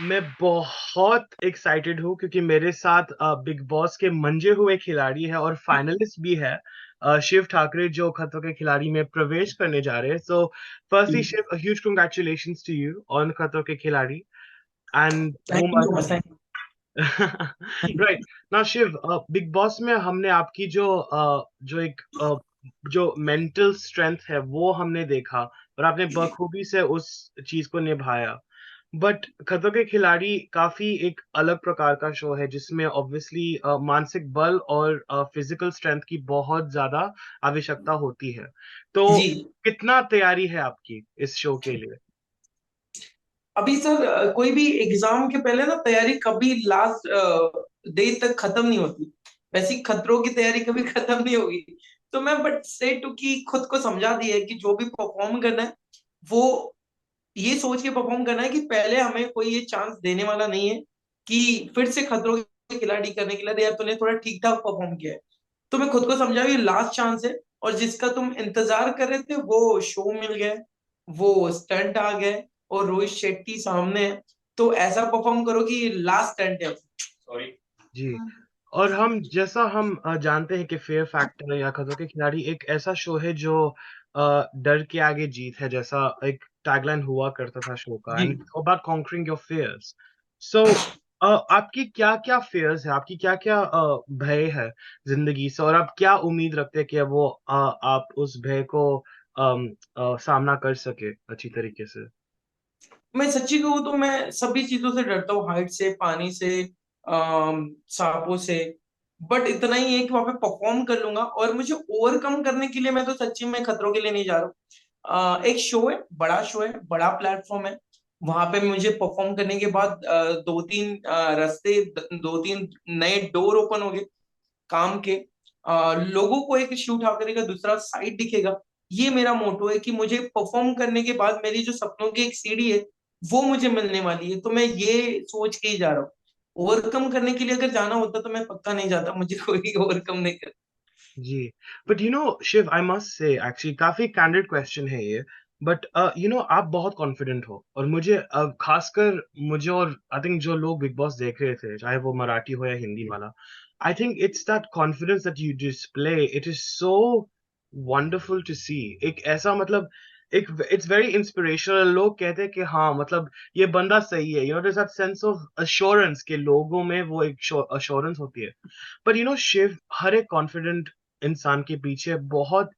मैं बहुत एक्साइटेड हूँ क्योंकि मेरे साथ बिग बॉस के मंजे हुए खिलाड़ी हैं और फाइनलिस्ट भी है शिव ठाकरे जो खतरों के खिलाड़ी में प्रवेश करने जा रहे हैं। So firstly Shiv, huge congratulations to you on Khatron Ke Khiladi and thank home. You so much, thank you. Right now Shiv, Bigg Boss में हमने आपकी जो एक जो मेंटल स्ट्रेंथ है वो हमने देखा और आपने बखूबी से उस चीज को निभाया। बट खतरों के खिलाड़ी काफी एक अलग प्रकार का शो है जिसमें ऑब्वियसली मानसिक बल और फिजिकल स्ट्रेंथ की बहुत ज्यादा आवश्यकता होती है। तो जी, कितना तैयारी है आपकी इस शो के लिए? अभी सर कोई भी एग्जाम के पहले ना तैयारी कभी लास्ट डे तक खत्म नहीं होती। वैसी खतरों की तैयारी कभी खत्म नहीं होगी। तो मैं बट से टू की खुद को समझा दिया है कि जो भी परफॉर्म करना है वो ये सोच के परफॉर्म करना है कि पहले हमें कोई ये चांस देने वाला नहीं है कि फिर से खतरों के खिलाड़ी करने के लिए यार तूने थोड़ा ठीक ठाक परफॉर्म किया है। तो मैं खुद को समझा ये लास्ट चांस है और जिसका तुम इंतजार कर रहे थे वो शो मिल गया, वो स्टंट आ गए और रोहित शेट्टी सामने है। तो ऐसा परफॉर्म करो कि लास्ट स्टंट है। सॉरी। जी। और हम जानते हैं कि फेयर फैक्टर या खतरों के खिलाड़ी एक ऐसा शो है जो डर के आगे जीत है, जैसा एक टैगलाइन हुआ करता था शो का, जी, and about conquering your fears. So आपकी क्या-क्या फियर्स है? आपकी क्या-क्या भय है ज़िंदगी से और आप क्या उम्मीद रखते हैं कि आप उस भय को सामना कर सके अच्छी तरीके से? मैं सच्ची कहूँ तो मैं सभी चीजों से डरता हूँ, हाइट से, पानी से, सांपों से। बट इतना ही है कि वहां पे परफॉर्म कर लूंगा और मुझे ओवरकम करने के लिए मैं तो सच्ची में खतरों के लिए नहीं जा रहा हूँ। एक शो है, बड़ा शो है, बड़ा प्लेटफॉर्म है। वहां पे मुझे परफॉर्म करने के बाद दो तीन रास्ते, दो तीन नए डोर ओपन हो गए काम के। लोगों को एक शिव ठाकरे का दूसरा साइड दिखेगा। ये मेरा मोटो है कि मुझे परफॉर्म करने के बाद मेरी जो सपनों की एक सीढ़ी है वो मुझे मिलने वाली है। तो मैं ये सोच के ही जा रहा हूँ। ओवरकम करने के लिए अगर जाना होता तो मैं पक्का नहीं जाता, मुझे कोई ओवरकम नहीं कर। जी, but Shiv, I must say actually काफ़ी कैंडिड क्वेश्चन है ये, बट आप बहुत कॉन्फिडेंट हो और मुझे खासकर मुझे और आई थिंक जो लोग बिग बॉस देख रहे थे, चाहे वो मराठी हो या हिंदी वाला, I think it's that confidence that you display, it is so wonderful to see. एक ऐसा मतलब एक इट्स वेरी इंस्पिरेशनल। लोग कहते हैं कि हाँ, मतलब ये बंदा सही है, there is that sense of assurance के लोगों में वो एक एश्योरेंस होती है। पर शिव, हर एक कॉन्फिडेंट इंसान के पीछे बहुत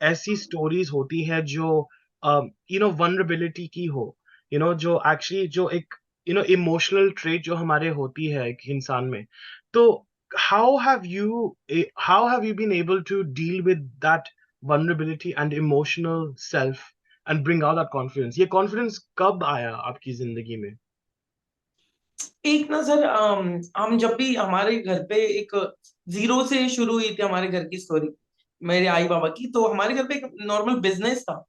ऐसी स्टोरीज होती है जो वनरेबिलिटी की हो, जो एक्चुअली जो एक इमोशनल ट्रेट जो हमारे होती है एक इंसान में। तो how have you how have you been able to deal with that vulnerability and emotional self and bring out that confidence? ये confidence कब आया आपकी जिंदगी में? एक ना सर, हम जब भी हमारे घर पे एक जीरो से शुरू हुई थी हमारे घर की स्टोरी, मेरे आई बाबा की। तो हमारे घर पे एक नॉर्मल बिजनेस था।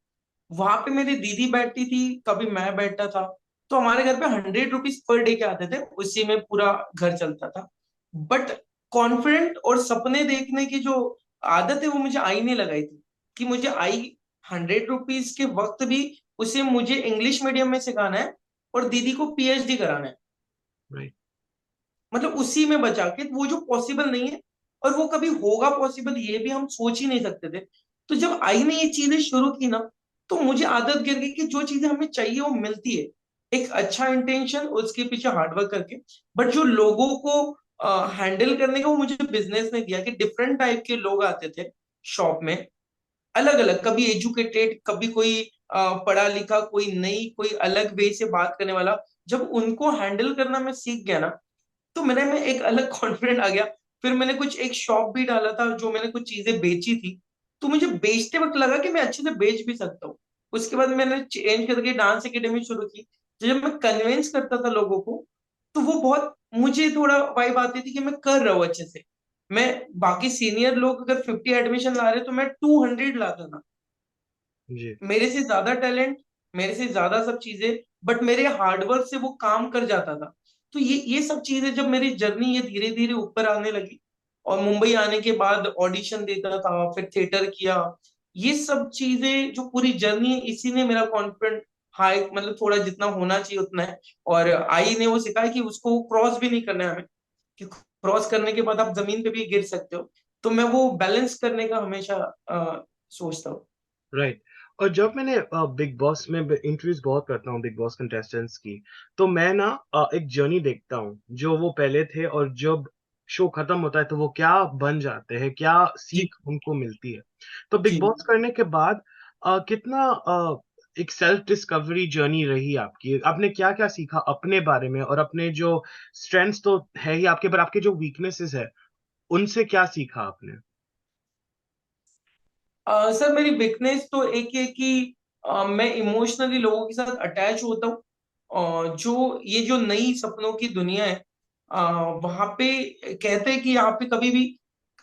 वहां पे मेरी दीदी बैठती थी, कभी मैं बैठता था। तो हमारे घर पे 100 रुपीज पर डे के आते थे, उसी में पूरा घर चलता था। बट कॉन्फिडेंट और सपने देखने की जो आदत है वो मुझे आई नहीं लगाई थी कि मुझे आई 100 रुपीज के वक्त भी उसे मुझे इंग्लिश मीडियम में सिखाना है और दीदी को पीएचडी कराना है। Right. मतलब उसी में बचा के वो जो पॉसिबल नहीं है और वो कभी होगा पॉसिबल ये भी हम सोच ही नहीं सकते थे। तो जब आई ने ये चीजें शुरू की ना तो मुझे आदत गिर गई कि जो चीजें हमें चाहिए वो मिलती है। एक अच्छा इंटेंशन, उसके पीछे हार्डवर्क करके। बट जो लोगों को हैंडल करने का वो मुझे बिजनेस ने दिया कि डिफरेंट टाइप के लोग आते थे शॉप में, अलग अलग, कभी एजुकेटेड, कभी कोई पढ़ा लिखा, कोई नई, कोई अलग वे से बात करने वाला। जब उनको हैंडल करना मैं सीख गया ना तो मेरे में एक अलग कॉन्फिडेंट आ गया। फिर मैंने कुछ एक शॉप भी डाला था जो मैंने कुछ चीजें बेची थी। तो मुझे बेचते वक्त लगा कि मैं अच्छे से बेच भी सकता हूँ। उसके बाद मैंने चेंज करके डांस एकेडमी शुरू की। तो जब मैं कन्विंस करता था लोगों को तो वो बहुत, मुझे थोड़ा वाइब आती थी कि मैं कर रहा हूँ अच्छे से। मैं, बाकी सीनियर लोग अगर 50 एडमिशन ला रहे तो मैं 200 लाता था। जी। मेरे से ज्यादा टैलेंट, मेरे से ज्यादा सब चीजें, बट मेरे हार्डवर्क से वो काम कर जाता था। तो ये सब चीजें जब मेरी जर्नी ये धीरे धीरे ऊपर आने लगी और मुंबई आने के बाद ऑडिशन देता था, फिर थिएटर किया। ये सब चीजें जो पूरी जर्नी है इसी ने मेरा कॉन्फिडेंट हाई, मतलब थोड़ा जितना होना चाहिए उतना है। और आई ने वो सिखाया कि उसको क्रॉस भी नहीं करना है हमें, कि क्रॉस करने के बाद आप जमीन पे भी गिर सकते हो। तो मैं वो बैलेंस करने का हमेशा सोचता हूँ। राइट। और जब मैंने बिग बॉस में इंटरव्यूज बहुत करता हूँ बिग बॉस कंटेस्टेंट्स की, तो मैं ना एक जर्नी देखता हूँ जो वो पहले थे, और जब शो खत्म होता है तो वो क्या बन जाते हैं, क्या जी सीख उनको मिलती है। तो बिग जी। बॉस करने के बाद कितना एक सेल्फ डिस्कवरी जर्नी रही आपकी, आपने क्या क्या सीखा अपने बारे में, और अपने जो स्ट्रेंथ्स तो है ही आपके, पर आपके जो वीकनेसेस है उनसे क्या सीखा आपने? सर मेरी वीकनेस तो एक है कि मैं इमोशनली लोगों के साथ अटैच होता हूँ। और जो ये जो नई सपनों की दुनिया है, वहां पे कहते हैं कि यहाँ पे कभी भी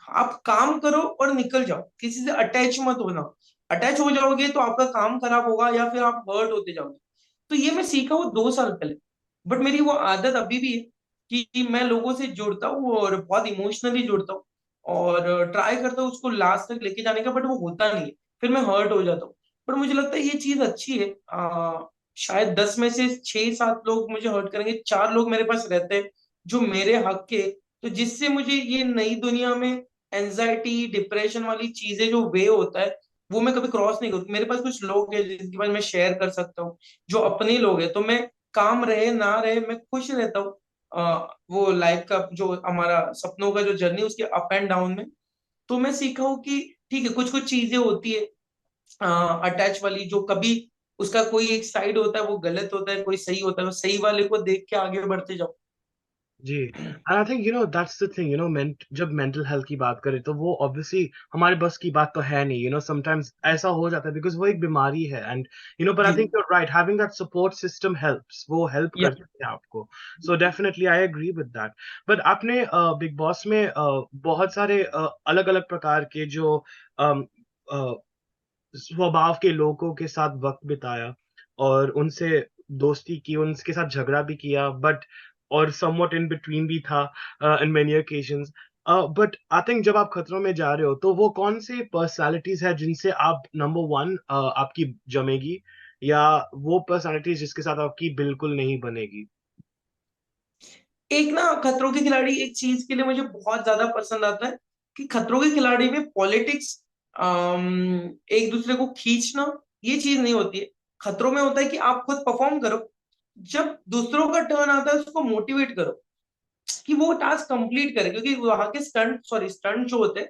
आप काम करो और निकल जाओ, किसी से अटैच मत होना। अटैच हो जाओगे तो आपका काम खराब होगा या फिर आप हर्ट होते जाओगे। तो ये मैं सीखा हूँ 2 साल पहले। बट मेरी वो आदत अभी भी है कि मैं लोगों से जुड़ता हूँ और बहुत इमोशनली जुड़ता हूँ, और ट्राई करता हूँ उसको लास्ट तक लेके जाने का, बट वो होता नहीं है। फिर मैं हर्ट हो जाता हूँ। पर मुझे लगता है ये चीज अच्छी है। शायद 10 में से 6-7 लोग मुझे हर्ट करेंगे, 4 लोग मेरे पास रहते हैं जो मेरे हक के। तो जिससे मुझे ये नई दुनिया में एंजाइटी डिप्रेशन वाली चीजें जो वे होता है, वो मैं कभी क्रॉस नहीं करूँ। मेरे पास कुछ लोग हैं जिनके पास मैं शेयर कर सकता हूँ, जो अपने लोग हैं। तो मैं काम रहे ना रहे मैं खुश रहता हूँ। वो लाइफ का जो हमारा सपनों का जो जर्नी उसके अप एंड डाउन में। तो मैं सीखा हूँ कि ठीक है, कुछ कुछ चीजें होती है अटैच वाली, जो कभी उसका कोई एक साइड होता है वो गलत होता है, कोई सही होता है, वो सही वाले को देख के आगे बढ़ते जाओ। जी, and I think that's the thing, जब मेंटल हेल्थ की बात करें तो वो ऑब्वियसली हमारे बस की बात तो है नहीं, समटाइम्स ऐसा हो जाता है बिकॉज़ वो एक बीमारी है, एंड पर आई जी। Think you are right, having that support system helps, वो हेल्प या करती है आपको। So definitely I agree with that. But आपने बिग बॉस में बहुत सारे अलग-अलग प्रकार के जो अम, अ, स्वभाव के लोगों के साथ वक़्त बिताया, और उनसे दोस्ती की, उनके साथ झगड़ा भी किया, बट और समव्हाट इन बिटवीन भी था in many occasions. But I think जब आप खतरों में जा रहे हो, तो वो कौन-सी पर्सनैलिटीज़ है जिनसे आप नंबर 1 आपकी जमेगी, या वो पर्सनैलिटीज़ जिसके साथ आपकी बिल्कुल नहीं बनेगी? एक ना खतरों के खिलाड़ी एक चीज के लिए मुझे बहुत ज्यादा पसंद आता है, कि खतरों के खिलाड़ी में पॉलिटिक्स, एक दूसरे को खींचना, ये चीज नहीं होती है। खतरों में होता है कि आप खुद परफॉर्म करो, जब दूसरों का टर्न आता है उसको मोटिवेट करो कि वो टास्क कंप्लीट करे, क्योंकि वहां के स्टंट जो होते हैं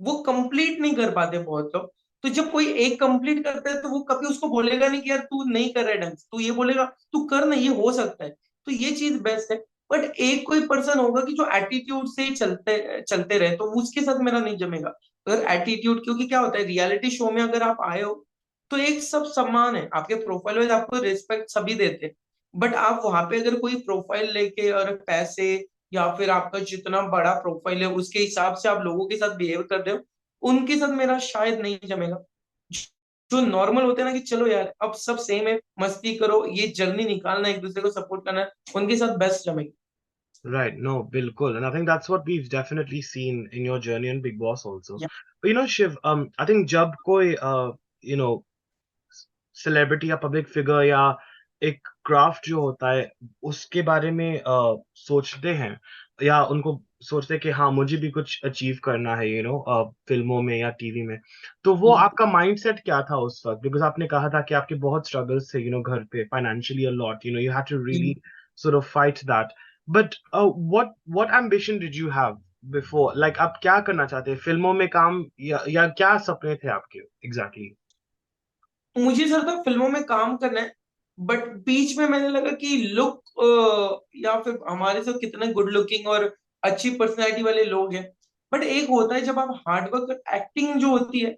वो कंप्लीट नहीं कर पाते बहुत लोग। तो जब कोई एक कंप्लीट करता है तो वो कभी उसको बोलेगा नहीं कि यार तू नहीं कर रहा है ढंग से, तू ये बोलेगा तू कर ना, ये हो सकता है। तो ये चीज बेस्ट है। बट एक कोई पर्सन होगा कि जो एटीट्यूड से ही चलते चलते रहे, तो उसके साथ मेरा नहीं जमेगा। अगर एटीट्यूड, क्योंकि क्या होता है रियलिटी शो में अगर आप आए हो तो एक सब सम्मान है, आपके प्रोफाइल वाइज आपको रिस्पेक्ट सभी देते हैं। बट आप वहां पे अगर कोई प्रोफाइल लेके और पैसे, या फिर आपका जितना बड़ा प्रोफाइल है उसके हिसाब से आप लोगों के साथ बिहेव कर रहे हो, उनके साथ मेरा शायद नहीं जमेगा। जो नॉर्मल होते हैं ना कि चलो यार अब सब सेम है, मस्ती करो, ये जर्नी निकालना, एक दूसरे को सपोर्ट करना है, उनके साथ बेस्ट जमेगी। Right. No, बिल्कुल. And I think that's what we've definitely seen in your journey in Big Boss also. या But Shiv, I think जब कोई you know सेलिब्रिटी या पब्लिक फिगर या एक क्राफ्ट जो होता है उसके बारे में सोचते हैं, या उनको सोचते हैं कि हाँ मुझे भी कुछ अचीव करना है फिल्मों में या टीवी में, तो वो जी। आपका माइंडसेट क्या था उस वक्त? बिकॉज आपने कहा था कि आपके बहुत स्ट्रगल्स थे घर पे financially a lot, you had to जी। Really sort of fight that, but what ambition did you have before, like आप क्या करना चाहते हैं फिल्मों में काम, या क्या सपने थे आपके एग्जैक्टली? मुझे सर था फिल्मों में काम करना है, बट बीच में मैंने लगा कि लुक, या फिर हमारे से कितने गुड लुकिंग और अच्छी पर्सनैलिटी वाले लोग हैं, बट एक होता है जब आप हार्डवर्क, एक्टिंग जो होती है,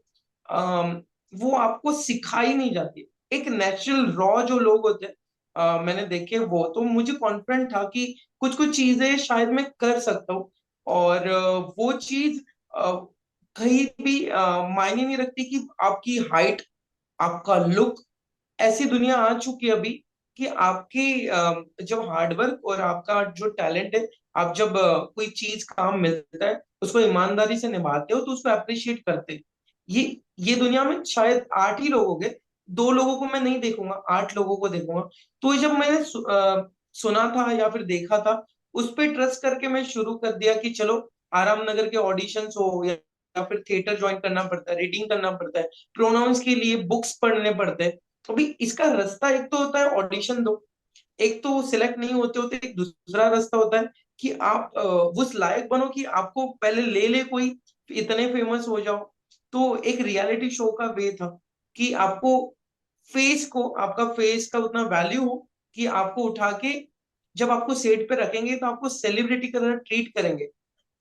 वो आपको सिखाई नहीं जाती। एक नेचुरल रॉ जो लोग होते हैं, मैंने देखे वो, तो मुझे कॉन्फिडेंट था कि कुछ कुछ चीजें शायद मैं कर सकता हूँ। और वो चीज कहीं भी मायने नहीं रखती कि आपकी हाइट, आपका लुक। ऐसी दुनिया आ चुकी है अभी कि आपकी जब हार्डवर्क और आपका जो टैलेंट है, आप जब कोई चीज काम मिलता है उसको ईमानदारी से निभाते हो तो उसको अप्रिशिएट करते हैं। ये ये दुनिया में शायद 8 ही लोग होंगे 2 लोगों को मैं नहीं देखूंगा, 8 लोगों को देखूंगा। तो जब मैंने सुना था या फिर देखा था, उस पे ट्रस्ट करके मैं शुरू कर दिया कि चलो आराम नगर के ऑडिशंस हो, या फिर थिएटर ज्वाइन करना पड़ता है, रीडिंग करना पड़ता है, प्रोनाउंस के लिए बुक्स पढ़ने पड़ते हैं। तो अभी इसका रास्ता एक तो होता है ऑडिशन दो, एक तो सिलेक्ट नहीं होते होते, एक दूसरा रास्ता होता है कि आप उस लायक बनो कि आपको पहले ले ले कोई, इतने फेमस हो जाओ। तो एक रियलिटी शो का वे था कि आपको फेस को, आपका फेस का उतना वैल्यू हो कि आपको उठा के जब आपको सेट पे रखेंगे तो आपको सेलिब्रिटी की तरह ट्रीट करेंगे।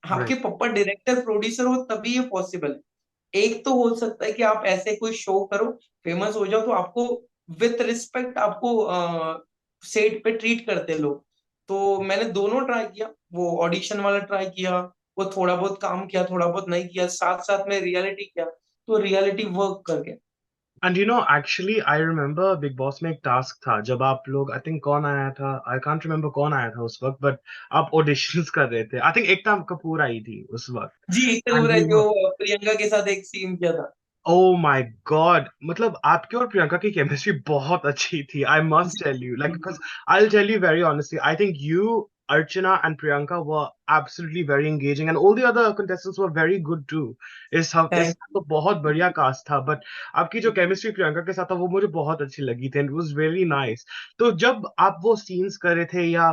आपके राइट। पापा डायरेक्टर प्रोड्यूसर हो तभी ये पॉसिबल है। एक तो हो सकता है कि आप ऐसे कोई शो करो, फेमस हो जाओ, तो आपको विथ रिस्पेक्ट आपको सेट पे ट्रीट करते लोग। तो मैंने दोनों ट्राई किया, वो ऑडिशन वाला ट्राई किया, वो थोड़ा बहुत काम किया, थोड़ा बहुत नहीं किया, साथ साथ में रियलिटी किया, तो रियलिटी वर्क कर गया। And actually I remember big Boss में एक टास्क था जब आप लोग, आई थिंक कौन आया था, आई कांट रिमेम्बर कौन आया था उस वक्त, बट आप ऑडिशंस कर रहे थे। आई थिंक एकता कपूर आई थी उस वक्त। जी, एक एंड है जो प्रियंका के साथ एक सीन किया था। ओह माय गॉड, मतलब आपके और प्रियंका की केमिस्ट्री बहुत अच्छी थी, आई मस्ट जी tell you, like because I tell you very honestly, I think you, Archana and Priyanka were absolutely very engaging and all the other contestants were very good too. इस thank तो बहुत बढ़िया cast था, but आपकी जो chemistry Priyanka के साथ था वो मुझे बहुत अच्छी लगी थी, and it was very nice. तो जब आप वो सीन्स कर रहे थे या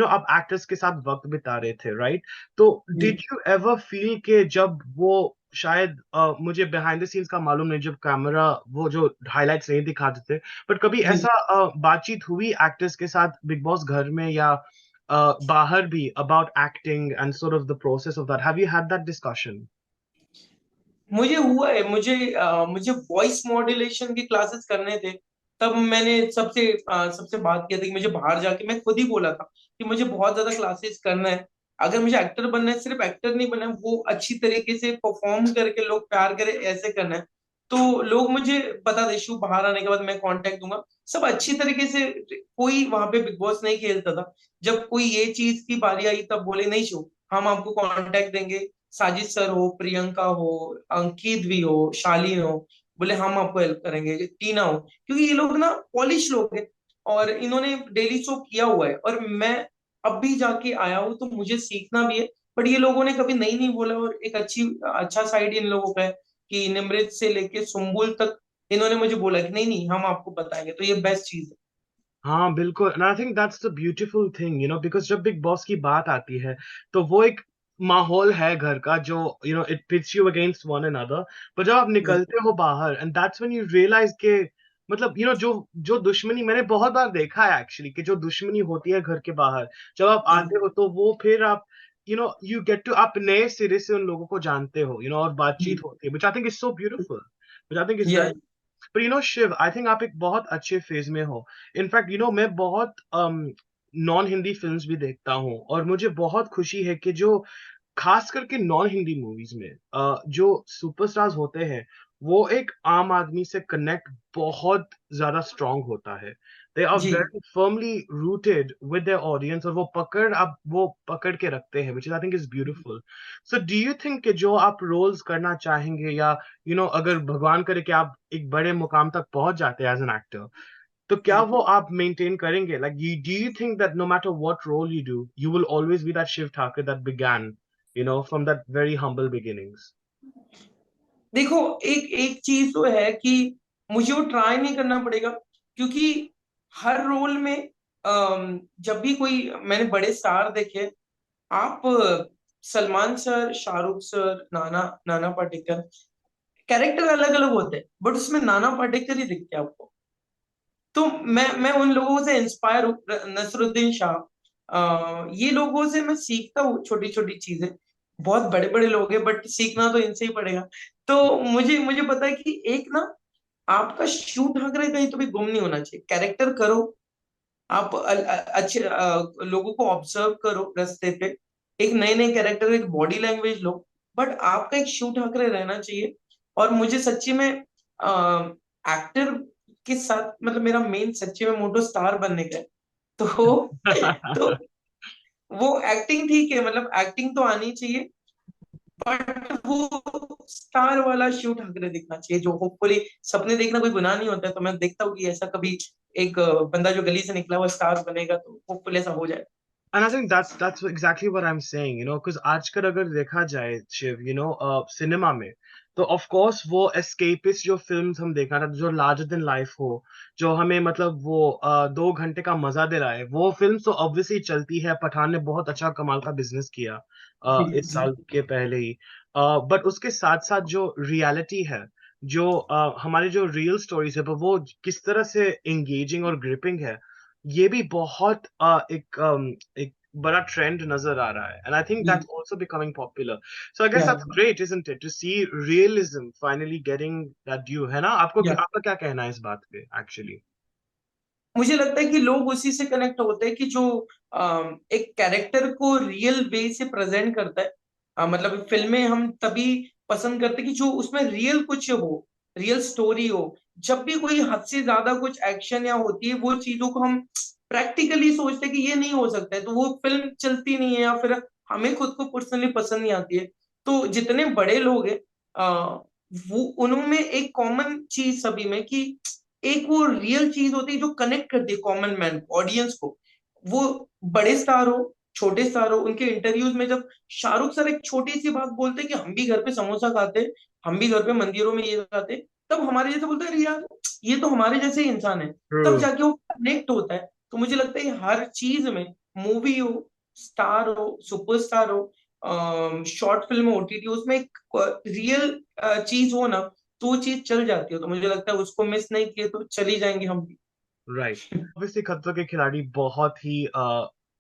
आप एक्टर्स के साथ वक्त बिता रहे थे, राइट? तो जी। डिड यू एवर फील के जब वो, शायद मुझे बिहाइंड द सीन्स का मालूम नहीं, जब कैमरा वो जो हाइलाइट्स नहीं दिखाते थे, बट कभी जी ऐसा बातचीत हुई एक्टर्स के साथ बिग बॉस घर में या बाहर भी, about acting and sort of the process of that? Have you had that discussion? मुझे हुआ है, मुझे वॉइस मॉड्यूलेशन की क्लासेस करने थे। तब मैंने सबसे बात किया था कि मुझे बाहर जाके, मैं खुद ही बोला था कि मुझे बहुत ज्यादा क्लासेस करना है। अगर मुझे एक्टर बनना है, सिर्फ एक्टर नहीं बनना है, वो अच्छी तरीके से परफॉर्म करके लोग प्यार करे ऐसे करना है। तो लोग मुझे बता दे, शिव बाहर आने के बाद मैं कांटेक्ट दूंगा, सब अच्छी तरीके से। कोई वहां पे बिग बॉस नहीं खेलता था। जब कोई ये चीज की बारी आई तब बोले नहीं शिव, हम आपको कांटेक्ट देंगे, साजिद सर हो, प्रियंका हो, अंकित भी हो, शालीन हो, बोले हम आपको हेल्प करेंगे, टीना हो, क्योंकि ये लोग ना पॉलिश लोग हैं और इन्होंने डेली शो किया हुआ है, और मैं अब भी जाके आया हूँ तो मुझे सीखना भी है। बट ये लोगों ने कभी नहीं नहीं बोला, और एक अच्छा साइड इन लोगों का है कि निमृत से लेके सुम्बुल तक इन्होंने मुझे बोला कि नहीं नहीं हम आपको बताएंगे, तो ये बेस्ट चीज है। हाँ बिल्कुल, and I think that's the beautiful thing, because जब बिग बॉस की बात आती है तो वो एक माहौल है घर का जो, it pits you against one another. पर जब आप जी निकलते हो बाहर, and that's when you realize के, मतलब जो जो दुश्मनी मैंने बहुत बार देखा है एक्चुअली, कि जो दुश्मनी होती है घर के बाहर, जब आप जी आते हो तो वो फिर आप, यू गेट टू, आप नए सिरे से उन लोगों को जानते हो, और बातचीत जी। होती है, which I think is so beautiful, which I think is yeah very. पर शिव, आई थिंक आप एक बहुत अच्छे फेज में हो। इनफैक्ट मैं बहुत नॉन हिंदी फिल्म्स भी देखता हूँ, और मुझे बहुत खुशी है कि जो खास करके नॉन हिंदी मूवीज में जो सुपरस्टार्स होते हैं, वो एक आम आदमी से कनेक्ट बहुत ज्यादा स्ट्रांग होता है। दे आर जी very firmly rooted with their audience, और वो पकड़ के रखते हैं, which I think is beautiful. So do you think कि जो आप रोल्स करना चाहेंगे, या अगर भगवान करे कि आप एक बड़े मुकाम तक पहुंच जाते हैं एज एन एक्टर, तो क्या जी। वो आप मेंटेन करेंगे? Like you, do you think that no matter what role you do, you will always be that Shiv Thakur that began, from that very humble beginnings? देखो, एक एक चीज तो है कि मुझे वो ट्राई नहीं करना पड़ेगा, क्योंकि हर रोल में जब भी कोई मैंने बड़े स्टार देखे, आप सलमान सर, शाहरुख सर, नाना नाना पाटेकर, कैरेक्टर अलग अलग होते हैं बट उसमें नाना पाटेकर ही दिखते हैं आपको। तो मैं उन लोगों से इंस्पायर हूँ, नसरुद्दीन शाह, ये लोगों से मैं सीखता हूँ छोटी छोटी चीजें। बहुत बड़े बड़े लोग हैं बट सीखना तो इनसे ही पड़ेगा। तो मुझे मुझे पता है कि एक ना, आपका शूट ठाकरे कहीं तो भी गुम नहीं होना चाहिए, कैरेक्टर करो आप, अच्छे लोगों को ऑब्जर्व करो रास्ते पे, एक नए नए कैरेक्टर, एक बॉडी लैंग्वेज लो, बट आपका एक शू ठाकरे रहना चाहिए। और मुझे सच्ची में एक्टर के साथ, मतलब मेरा मेन सच्ची में मोटो स्टार बनने का है। तो तो वो एक्टिंग ठीक है, मतलब एक्टिंग तो आनी चाहिए, बट वो स्टार वाला शिव ठाकरे दिखना चाहिए, जो होपफुली, सपने देखना कोई गुनाह नहीं होता है, तो मैं देखता हूँ कि ऐसा कभी एक बंदा जो गली से निकला हुआ स्टार बनेगा, तो होपफुली ऐसा हो जाए। And I think that's exactly what I'm saying, you know, because आजकल अगर देखा जाए शिव, you know, सिनेमा में, तो ऑफ कोर्स वो एस्केपिस्ट जो फिल्म्स हम देखा था, जो लार्जर देन लाइफ हो, जो हमें मतलब वो 2 घंटे का मजा दे रहा है, वो फिल्म तो ऑब्वियसली चलती है। पठान ने बहुत अच्छा कमाल का बिजनेस किया जी इस जी। साल के पहले ही। बट उसके साथ साथ जो रियलिटी है, जो हमारी जो रियल स्टोरीज है, पर वो किस तरह से एंगेजिंग और ग्रिपिंग है, ये भी बहुत एक बड़ा ट्रेंड नजर आ रहा है। एंड आई थिंक जी। That's also becoming popular. So I guess yeah that's great, isn't it, to see realism finally getting that due, है ना? या आपका क्या कहना है इस बात पे एक्चुअली? मुझे लगता है कि लोग उसी से कनेक्ट होते हैं कि जो एक कैरेक्टर को रियल वे से प्रेजेंट करता है। मतलब फिल्में हम तभी पसंद करते हैं कि जो उसमें रियल कुछ हो, रियल स्टोरी हो। जब भी कोई हद से ज्यादा कुछ एक्शन या होती है, वो चीजों को हम प्रैक्टिकली सोचते हैं कि ये नहीं हो सकता है, तो वो फिल्म चलती नहीं है, या फिर हमें खुद को पर्सनली पसंद नहीं आती है। तो जितने बड़े लोग हैं, वो उनमें एक कॉमन चीज सभी में कि एक वो रियल चीज होती है जो कनेक्ट करती है कॉमन मैन ऑडियंस को। वो बड़े स्टार हो, छोटे स्टार हो, उनके इंटरव्यूज में जब शाहरुख सर एक छोटी सी बात बोलते हैं कि हम भी घर पे समोसा खाते, हम भी घर पे मंदिरों में ये खाते, तब हमारे जैसे बोलते हैं, अरे यार ये तो हमारे जैसे ही इंसान है। तब ट्रू। जाके वो कनेक्ट होता है। तो मुझे लगता है हर चीज में, मूवी हो, स्टार हो, सुपरस्टार हो, शॉर्ट फिल्म हो, ओटीटी, उसमें एक रियल चीज हो ना, तो वो चीज चल जाती है। तो मुझे लगता है उसको मिस नहीं किए तो चली जाएंगे हम भी। राइट। ऑब्वियसली खतरों के खिलाड़ी बहुत ही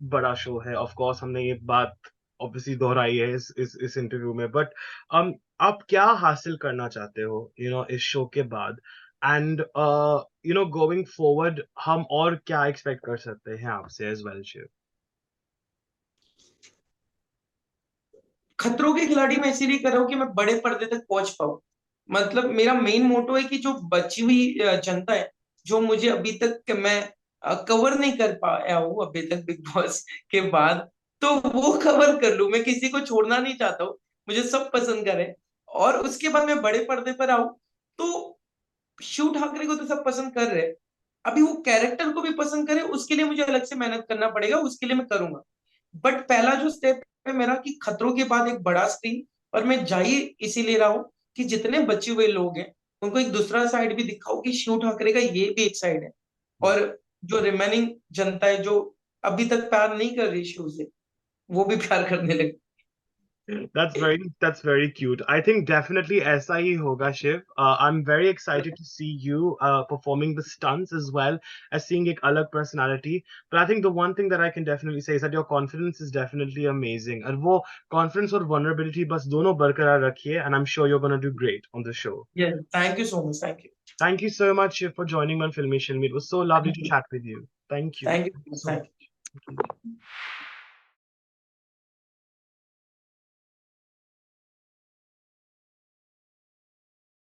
बड़ा शो है, ऑफ कोर्स हमने ये बात ऑब्वियसली दोहराई है इस इंटरव्यू में। बट आप क्या हासिल करना चाहते हो, यू नो, इस शो के बाद? And you know, going forward हम और क्या एक्सपेक्ट कर सकते हैं आपसे एज वेल, शिव? खतरों के खिलाड़ी में इसीलिए कर रहा हूँ कि मैं बड़े पर्दे तक पहुंच पाऊँ। मतलब मेरा मेन मोटो है कि जो बची हुई जनता है, जो मुझे अभी तक मैं कवर नहीं कर पाया हूँ अभी तक बिग बॉस के बाद, तो वो कवर कर लूं। मैं किसी को छोड़ना नहीं चाहता हूँ, मुझे सब पसंद करें। और उसके बाद मैं बड़े पर्दे पर आऊं, तो शिव ठाकरे को तो सब पसंद कर रहे हैं, अभी वो कैरेक्टर को भी पसंद करे, उसके लिए मुझे अलग से मेहनत करना पड़ेगा, उसके लिए मैं करूंगा। बट पहला जो स्टेप है मेरा कि खतरों के बाद एक बड़ा स्क्रीन, और मैं जा ही इसीलिए रहा हूं कि जितने बचे हुए लोग हैं उनको एक दूसरा साइड भी दिखाओ कि शिव ठाकरे का ये भी एक साइड है। और जो रिमेनिंग जनता है जो अभी तक प्यार नहीं कर रही शिव से, वो भी प्यार करने लगे। That's very cute. I think definitely ऐसा ही होगा, Shiv. I'm very excited to see you performing the stunts as well as seeing एक अलग personality. But I think the one thing that I can definitely say is that your confidence is definitely amazing. और वो confidence और vulnerability बस दोनों बरकरार रखिए, and I'm sure you're gonna do great on the show. Thank you so much. Thank Thank you so much, Shiv, for joining me on Filmation. It was so lovely to you. chat with you. Thank you. Thank Thank you you. so thank much. You. Thank you.